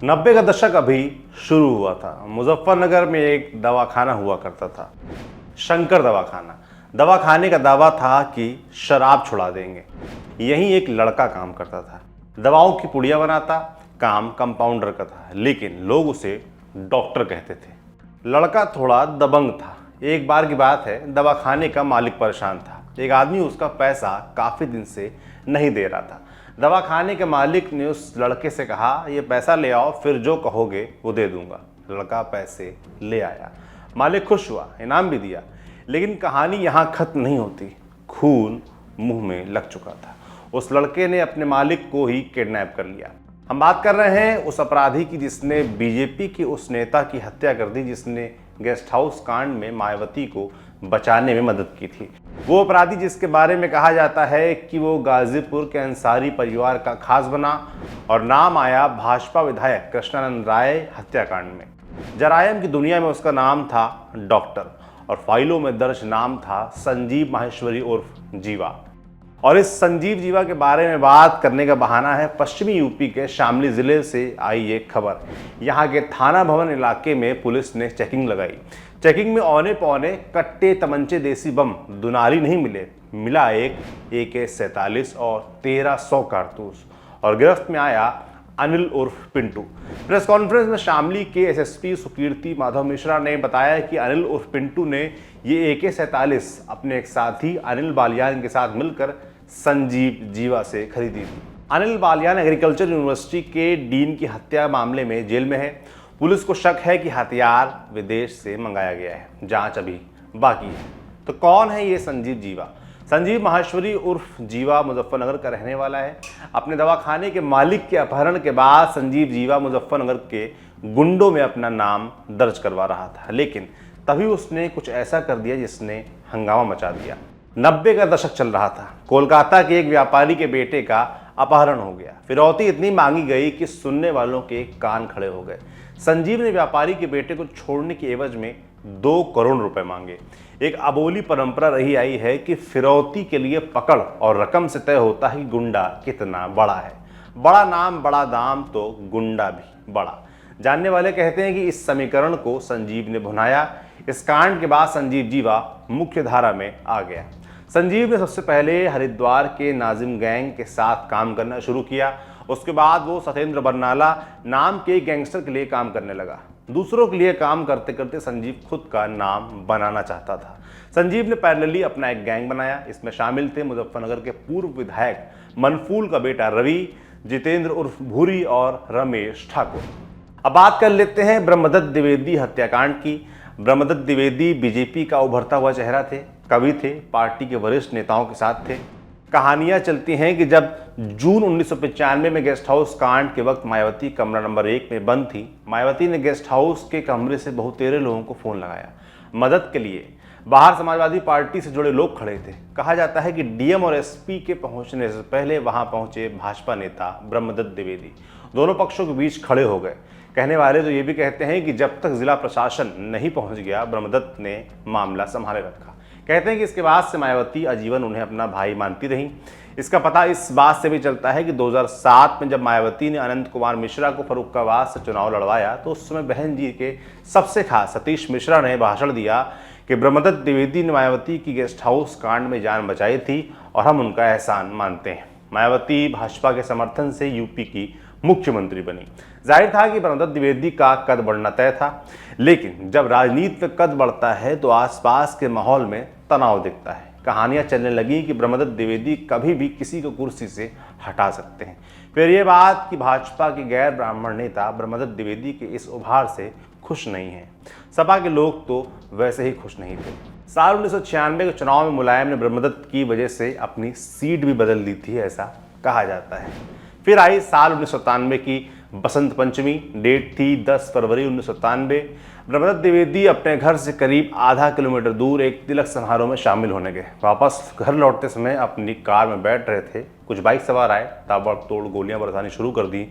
90 का दशक अभी शुरू हुआ था। मुजफ्फरनगर में एक दवाखाना हुआ करता था, शंकर दवाखाना। दवाखाने का दावा था कि शराब छुड़ा देंगे। यहीं एक लड़का काम करता था, दवाओं की पुड़िया बनाता। काम कंपाउंडर का था, लेकिन लोग उसे डॉक्टर कहते थे। लड़का थोड़ा दबंग था। एक बार की बात है, दवाखाने का मालिक परेशान था। एक आदमी उसका पैसा काफी दिन से नहीं दे रहा था। दवाखाने के मालिक ने उस लड़के से कहा, ये पैसा ले आओ, फिर जो कहोगे वो दे दूंगा। लड़का पैसे ले आया। मालिक खुश हुआ, इनाम भी दिया। लेकिन कहानी यहाँ खत्म नहीं होती। खून मुंह में लग चुका था। उस लड़के ने अपने मालिक को ही किडनैप कर लिया। हम बात कर रहे हैं उस अपराधी की जिसने बीजेपी के उस नेता की हत्या कर दी, जिसने गेस्ट हाउस कांड में मायावती को बचाने में मदद की थी। वो अपराधी जिसके बारे में कहा जाता है कि वो गाजीपुर के अंसारी परिवार का खास बना और नाम आया भाजपा विधायक कृष्णानंद राय हत्याकांड में। जरायम की दुनिया में उसका नाम था डॉक्टर और फाइलों में दर्ज नाम था संजीव माहेश्वरी उर्फ जीवा। और इस संजीव जीवा के बारे में बात करने का बहाना है पश्चिमी यूपी के शामली जिले से आई एक खबर। यहाँ के थाना भवन इलाके में पुलिस ने चेकिंग लगाई। चेकिंग में औने पौने कट्टे, तमंचे, देसी बम, दुनारी नहीं मिले। मिला एक AK-47 और 1300 कारतूस। और गिरफ्त में आया अनिल उर्फ पिंटू। प्रेस कॉन्फ्रेंस में शामली के SSP सुकीर्ति माधव मिश्रा ने बताया कि अनिल उर्फ पिंटू ने ये AK-47 अपने एक साथी अनिल बालियान के साथ मिलकर संजीव जीवा से खरीदी थी। अनिल बालियान एग्रीकल्चर यूनिवर्सिटी के डीन की हत्या मामले में जेल में है। पुलिस को शक है कि हथियार विदेश से मंगाया गया है। जांच अभी बाकी है। तो कौन है ये संजीव जीवा? संजीव माहेश्वरी उर्फ जीवा मुजफ्फरनगर का रहने वाला है। अपने दवाखाने के मालिक के अपहरण के बाद संजीव जीवा मुजफ्फरनगर के गुंडों में अपना नाम दर्ज करवा रहा था, लेकिन तभी उसने कुछ ऐसा कर दिया जिसने हंगामा मचा दिया। 90 का दशक चल रहा था। कोलकाता के एक व्यापारी के बेटे का अपहरण हो गया। फिरौती इतनी मांगी गई कि सुनने वालों के कान खड़े हो गए। संजीव ने व्यापारी के बेटे को छोड़ने की एवज में 2 करोड़ रुपए मांगे। एक अबोली परंपरा रही आई है कि फिरौती के लिए पकड़ और रकम से तय होता है कि गुंडा कितना बड़ा है। बड़ा नाम बड़ा दाम तो गुंडा भी बड़ा। जानने वाले कहते हैं कि इस समीकरण को संजीव ने भुनाया। इस कांड के बाद संजीव जीवा मुख्य धारा में आ गया। संजीव ने सबसे पहले हरिद्वार के नाजिम गैंग के साथ काम करना शुरू किया। उसके बाद वो सत्येंद्र बरनाला नाम के गैंगस्टर के लिए काम करने लगा। दूसरों के लिए काम करते करते संजीव खुद का नाम बनाना चाहता था। संजीव ने पैरेलली अपना एक गैंग बनाया। इसमें शामिल थे मुजफ्फरनगर के पूर्व विधायक मनफूल का बेटा रवि, जितेंद्र उर्फ भूरी और रमेश ठाकुर। अब बात कर लेते हैं ब्रह्मदत्त द्विवेदी हत्याकांड की। ब्रह्मदत्त द्विवेदी बीजेपी का उभरता हुआ चेहरा थे, कवि थे, पार्टी के वरिष्ठ नेताओं के साथ थे। कहानियां चलती हैं कि जब जून 1995 में गेस्ट हाउस कांड के वक्त मायावती कमरा नंबर 1 में बंद थी, मायावती ने गेस्ट हाउस के कमरे से बहुतेरे लोगों को फोन लगाया मदद के लिए। बाहर समाजवादी पार्टी से जुड़े लोग खड़े थे। कहा जाता है कि DM और SP के पहुंचने से पहले वहां पहुंचे भाजपा नेता ब्रह्मदत्त द्विवेदी दोनों पक्षों के बीच खड़े हो गए। कहने वाले तो ये भी कहते हैं कि जब तक जिला प्रशासन नहीं पहुंच गया, ब्रह्मदत्त ने मामला संभाले रखा। कहते हैं कि इसके बाद से मायावती आजीवन उन्हें अपना भाई मानती रही। इसका पता इस बात से भी चलता है कि 2007 में जब मायावती ने अनंत कुमार मिश्रा को फर्रुखाबाद से चुनाव लड़वाया, तो उस समय बहन जी के सबसे खास सतीश मिश्रा ने भाषण दिया कि ब्रह्मदत्त द्विवेदी ने मायावती की गेस्ट हाउस कांड में जान बचाई थी और हम उनका एहसान मानते हैं। मायावती भाजपा के समर्थन से यूपी की मुख्यमंत्री बनी। जाहिर था कि ब्रह्मदत्त द्विवेदी का कद बढ़ना तय था, लेकिन जब राजनीति में कद बढ़ता है तो आसपास के माहौल में तनाव दिखता है। कहानियां चलने लगी कि ब्रह्मदत्त द्विवेदी कभी भी किसी को कुर्सी से हटा सकते हैं। फिर ये बात कि भाजपा के गैर ब्राह्मण नेता ब्रह्मदत्त द्विवेदी के इस उभार से खुश नहीं हैं। सपा के लोग तो वैसे ही खुश नहीं थे। साल 1996 के चुनाव में मुलायम ने ब्रह्मदत्त की वजह से अपनी सीट भी बदल दी थी, ऐसा कहा जाता है। फिर आई साल 1997 की बसंत पंचमी। डेट थी 10 फरवरी 1997। ब्रह्मदत्त द्विवेदी अपने घर से करीब आधा किलोमीटर दूर एक तिलक समारोह में शामिल होने गए। वापस घर लौटते समय अपनी कार में बैठ रहे थे, कुछ बाइक सवार आए, ताबड़तोड़ गोलियां बरसानी शुरू कर दी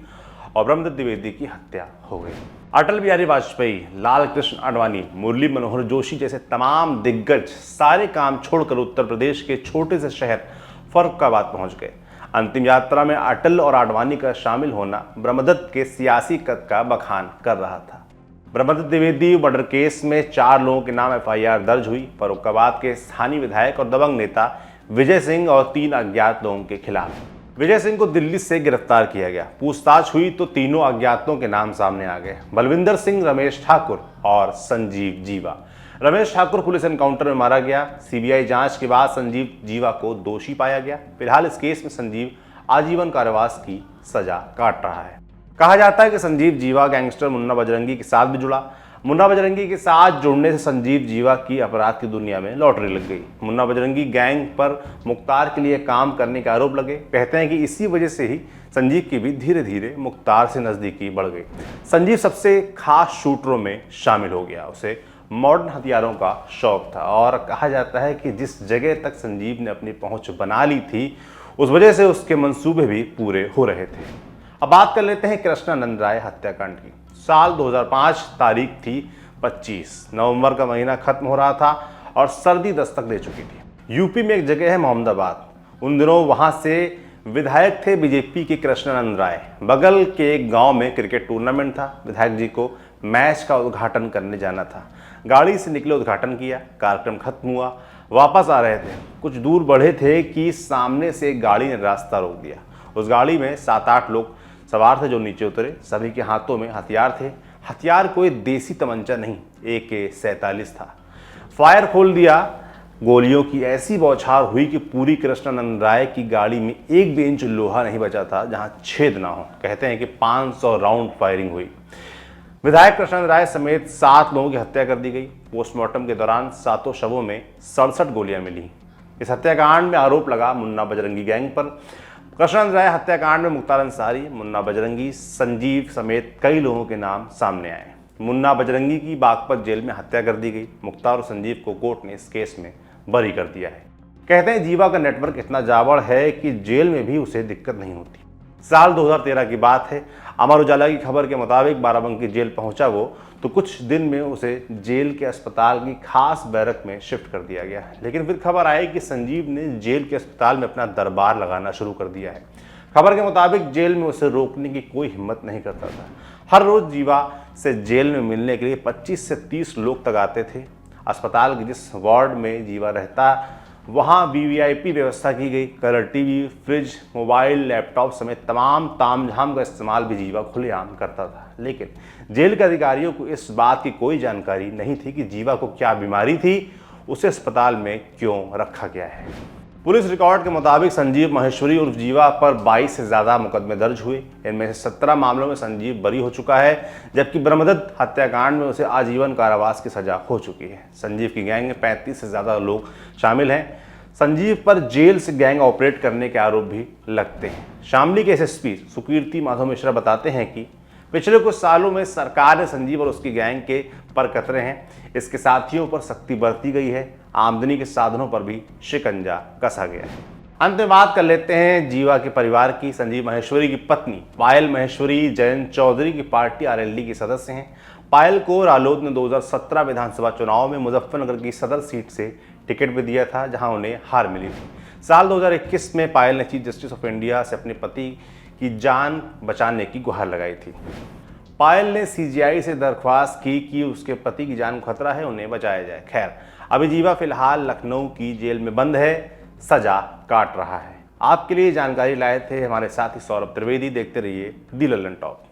और ब्रह्मदत्त द्विवेदी की हत्या हो गई। अटल बिहारी वाजपेयी, लाल कृष्ण आडवाणी, मुरली मनोहर जोशी जैसे तमाम दिग्गज सारे काम छोड़कर उत्तर प्रदेश के छोटे से शहर फर्रुखाबाद पहुंच गए। अंतिम यात्रा में अटल और आडवाणी का शामिल होना ब्रह्मदत्त के सियासी कद का बखान कर रहा था। ब्रह्मदत्त द्विवेदी मर्डर केस में 4 लोगों के नाम FIR दर्ज हुई। फर्रुखाबाद के स्थानीय विधायक और दबंग नेता विजय सिंह और 3 अज्ञात लोगों के खिलाफ। विजय सिंह को दिल्ली से गिरफ्तार किया गया। पूछताछ हुई तो तीनों अज्ञातों के नाम सामने आ गए, बलविंदर सिंह, रमेश ठाकुर और संजीव जीवा। रमेश ठाकुर पुलिस एनकाउंटर में मारा गया। CBI जांच के बाद संजीव जीवा को दोषी पाया गया। फिलहाल इस केस में संजीव आजीवन कारावास की सजा काट रहा है। कहा जाता है कि संजीव जीवा गैंगस्टर मुन्ना बजरंगी के साथ भी जुड़ा। मुन्ना बजरंगी के साथ जुड़ने से संजीव जीवा की अपराध की दुनिया में लॉटरी लग गई। मुन्ना बजरंगी गैंग पर मुख्तार के लिए काम करने के आरोप लगे। कहते हैं कि इसी वजह से ही संजीव की भी धीरे धीरे मुख्तार से नजदीकी बढ़ गई। संजीव सबसे खास शूटरों में शामिल हो गया। उसे मॉडर्न हथियारों का शौक था और कहा जाता है कि जिस जगह तक संजीव ने अपनी पहुंच बना ली थी, उस वजह से उसके मंसूबे भी पूरे हो रहे थे। अब बात कर लेते हैं कृष्णानंद राय हत्याकांड की। साल 2005, तारीख थी 25 नवंबर का महीना खत्म हो रहा था और सर्दी दस्तक दे चुकी थी। यूपी में एक जगह है मोहम्मदाबाद। उन दिनों वहां से विधायक थे बीजेपी के कृष्णानंद राय। बगल के एक गांव में क्रिकेट टूर्नामेंट था। विधायक जी को मैच का उद्घाटन करने जाना था। गाड़ी से निकले, उद्घाटन किया, कार्यक्रम खत्म हुआ, वापस आ रहे थे। कुछ दूर बढ़े थे कि सामने से एक गाड़ी ने रास्ता रोक दिया। उस गाड़ी में 7-8 लोग सवार थे जो नीचे उतरे। सभी के हाथों में हथियार थे। हथियार कोई देसी तमंचा नहीं, AK-47 था। फायर खोल दिया। गोलियों की ऐसी बौछार हुई कि पूरी कृष्णानंद राय की गाड़ी में एक भी इंच लोहा नहीं बचा था जहां छेद ना हो। कहते हैं कि 500 राउंड फायरिंग हुई। विधायक कृष्णानंद राय समेत 7 लोगों की हत्या कर दी गई। पोस्टमार्टम के दौरान 7 शवों में 67 गोलियां मिली। इस हत्याकांड में आरोप लगा मुन्ना बजरंगी गैंग पर। कृष्णानंद राय हत्याकांड में मुख्तार अंसारी, मुन्ना बजरंगी, संजीव समेत कई लोगों के नाम सामने आए। मुन्ना बजरंगी की बागपत जेल में हत्या कर दी गई। मुख्तार और संजीव को कोर्ट ने इस केस में बरी कर दिया है। कहते हैं जीवा का नेटवर्क इतना जावड़ है कि जेल में भी उसे दिक्कत नहीं होती। साल 2013 की बात है। अमर उजाला की खबर के मुताबिक बाराबंकी जेल पहुंचा वो तो कुछ दिन में उसे जेल के अस्पताल की खास बैरक में शिफ्ट कर दिया गया। लेकिन फिर खबर आई कि संजीव ने जेल के अस्पताल में अपना दरबार लगाना शुरू कर दिया है। खबर के मुताबिक जेल में उसे रोकने की कोई हिम्मत नहीं करता था। हर रोज जीवा से जेल में मिलने के लिए 25 से 30 लोग तक आते थे। अस्पताल के जिस वार्ड में जीवा रहता वहाँ VVIP व्यवस्था की गई। Colour TV, fridge, mobile, laptop समेत तमाम तामझाम का इस्तेमाल भी जीवा खुलेआम करता था। लेकिन जेल के अधिकारियों को इस बात की कोई जानकारी नहीं थी कि जीवा को क्या बीमारी थी, उसे अस्पताल में क्यों रखा गया है। पुलिस रिकॉर्ड के मुताबिक संजीव महेश्वरी उर्फ जीवा पर 22 से ज़्यादा मुकदमे दर्ज हुए। इनमें से 17 मामलों में संजीव बरी हो चुका है, जबकि ब्रह्मदत्त हत्याकांड में उसे आजीवन कारावास की सजा हो चुकी है। संजीव की गैंग में 35 से ज़्यादा लोग शामिल हैं। संजीव पर जेल से गैंग ऑपरेट करने के आरोप भी लगते हैं। शामली के SSP सुकीर्ति माधव मिश्रा बताते हैं कि पिछले कुछ सालों में सरकार ने संजीव और उसकी गैंग के पर कतरे हैं। इसके साथियों पर सख्ती बरती गई है। आमदनी के साधनों पर भी शिकंजा कसा गया है। अंत में बात कर लेते हैं जीवा के परिवार की। संजीव महेश्वरी की पत्नी पायल महेश्वरी जयंत चौधरी की पार्टी RLD की सदस्य हैं। पायल को रालोद ने 2017 विधानसभा चुनाव में मुजफ्फरनगर की सदर सीट से टिकट भी दिया था, जहां उन्हें हार मिली थी। साल 2021 में पायल ने चीफ जस्टिस ऑफ इंडिया से अपने पति की जान बचाने की गुहार लगाई थी। पायल ने CGI से दरख्वास्त की कि उसके पति की जान को खतरा है, उन्हें बचाया जाए। खैर, अभी जीवा फिलहाल लखनऊ की जेल में बंद है, सजा काट रहा है। आपके लिए जानकारी लाए थे हमारे साथी सौरभ त्रिवेदी। देखते रहिए दी लल्लन टॉप।